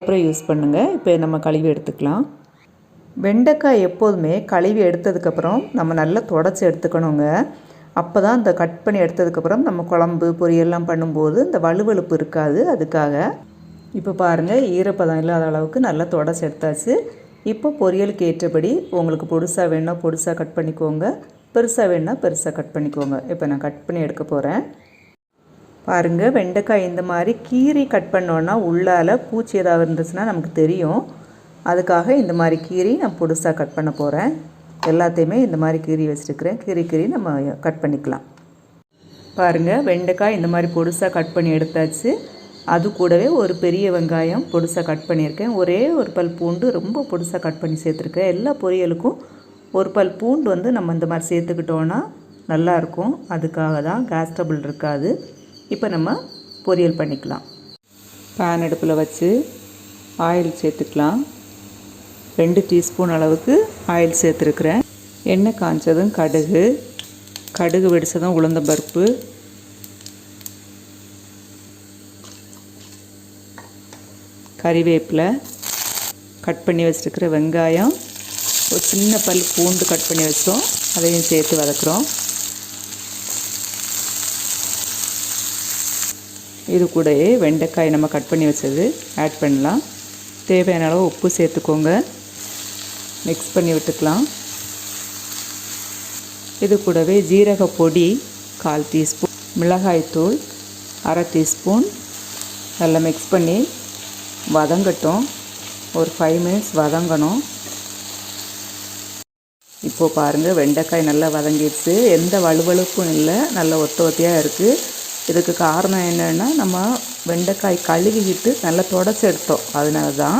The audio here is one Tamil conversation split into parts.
அப்புறம் யூஸ் பண்ணுங்கள். இப்போ நம்ம கழுவி எடுத்துக்கலாம். வெண்டைக்காய் எப்போதுமே கழுவி எடுத்ததுக்கப்புறம் நம்ம நல்லா தொடச்சி எடுத்துக்கணுங்க. அப்போ தான் இந்த கட் பண்ணி எடுத்ததுக்கப்புறம் நம்ம குழம்பு பொரியல்லாம் பண்ணும்போது இந்த வழுவழுப்பு இருக்காது. அதுக்காக இப்போ பாருங்கள், ஈரப்பதம் இல்லாத அளவுக்கு நல்லா தொடச்சி எடுத்தாச்சு. இப்போ பொரியலுக்கு ஏற்றபடி உங்களுக்கு பொடுசாக வேணுன்னா பொடுசாக கட் பண்ணிக்கோங்க, பெருசாக வேணுன்னா பெருசாக கட் பண்ணிக்கோங்க. இப்போ நான் கட் பண்ணி எடுக்க போகிறேன். பாருங்கள், வெண்டைக்காய் இந்த மாதிரி கீரி கட் பண்ணோன்னா உள்ளால் பூச்சி ஏதாவது இருந்துச்சுன்னா நமக்கு தெரியும். அதுக்காக இந்த மாதிரி கீரி நான் பொடுசாக கட் பண்ண போகிறேன். எல்லாத்தையுமே இந்த மாதிரி கீரி வச்சுருக்கிறேன். கீரி நம்ம கட் பண்ணிக்கலாம். பாருங்கள், வெண்டைக்காய் இந்த மாதிரி பொடுசாக கட் பண்ணி எடுத்தாச்சு. அது கூடவே ஒரு பெரிய வெங்காயம் பொடுசாக கட் பண்ணியிருக்கேன். ஒரே ஒரு பல் பூண்டு ரொம்ப பொடுசாக கட் பண்ணி சேர்த்துருக்கேன். எல்லா பொரியலுக்கும் ஒரு பல் பூண்டு வந்து நம்ம இந்த மாதிரி சேர்த்துக்கிட்டோன்னா நல்லாயிருக்கும். அதுக்காக தான், கேஸ் ட்ரபிள் இருக்காது. இப்போ நம்ம பொரியல் பண்ணிக்கலாம். பேன் அடுப்பில் வச்சு ஆயில் சேர்த்துக்கலாம். 2 டீஸ்பூன் அளவுக்கு ஆயில் சேர்த்துருக்குறேன். எண்ணெய் காய்ச்சதும் கடுகு வெடித்ததும் உளுந்தம்பருப்பு, கறிவேப்பிலை, கட் பண்ணி வச்சுருக்கிற வெங்காயம், ஒரு சின்ன பல் பூண்டு கட் பண்ணி வச்சோம், அதையும் சேர்த்து வதக்குறோம். இது கூடயே வெண்டைக்காய் நம்ம கட் பண்ணி வச்சது ஆட் பண்ணலாம். தேவையான அளவு உப்பு சேர்த்துக்கோங்க. மிக்ஸ் பண்ணி விட்டுக்கலாம். இது கூடவே ஜீரக பொடி 1/4 டீஸ்பூன், மிளகாய்த்தூள் 1/2 டீஸ்பூன் நல்லா மிக்ஸ் பண்ணி வதங்கட்டும். ஒரு 5 மினிட்ஸ் வதங்கணும். இப்போது பாருங்கள், வெண்டைக்காய் நல்லா வதங்கிடுச்சு. எந்த வழுவழுப்பும் இல்லை, நல்ல ஒத்தையாக இருக்குது. இதுக்கு காரணம் என்னென்னா, நம்ம வெண்டைக்காய் கழுவிக்கிட்டு நல்லா தொடச்சி எடுத்தோம். அதனால தான்.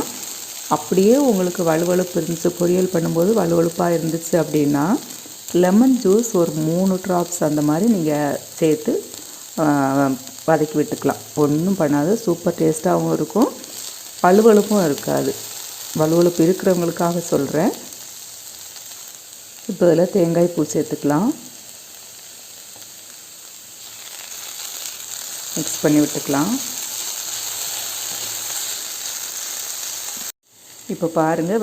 அப்படியே உங்களுக்கு வழுவழுப்பு இருந்துச்சு, பொரியல் பண்ணும்போது வழுவழுப்பாக இருந்துச்சு அப்படின்னா லெமன் ஜூஸ் ஒரு 3 ட்ராப்ஸ் அந்த மாதிரி நீங்கள் சேர்த்து வதக்கி விட்டுக்கலாம். ஒன்றும் பண்ணாது, சூப்பர் டேஸ்ட்டாகவும் இருக்கும், வழுவழுப்பும் இருக்காது. வழுவழுப்பு இருக்கிறவங்களுக்காக சொல்கிறேன். இப்போ இதில் தேங்காய் பூ சேர்த்துக்கலாம். மிக்ஸ் பண்ணி விட்டுக்கலாம். இப்போ பாருங்கள்,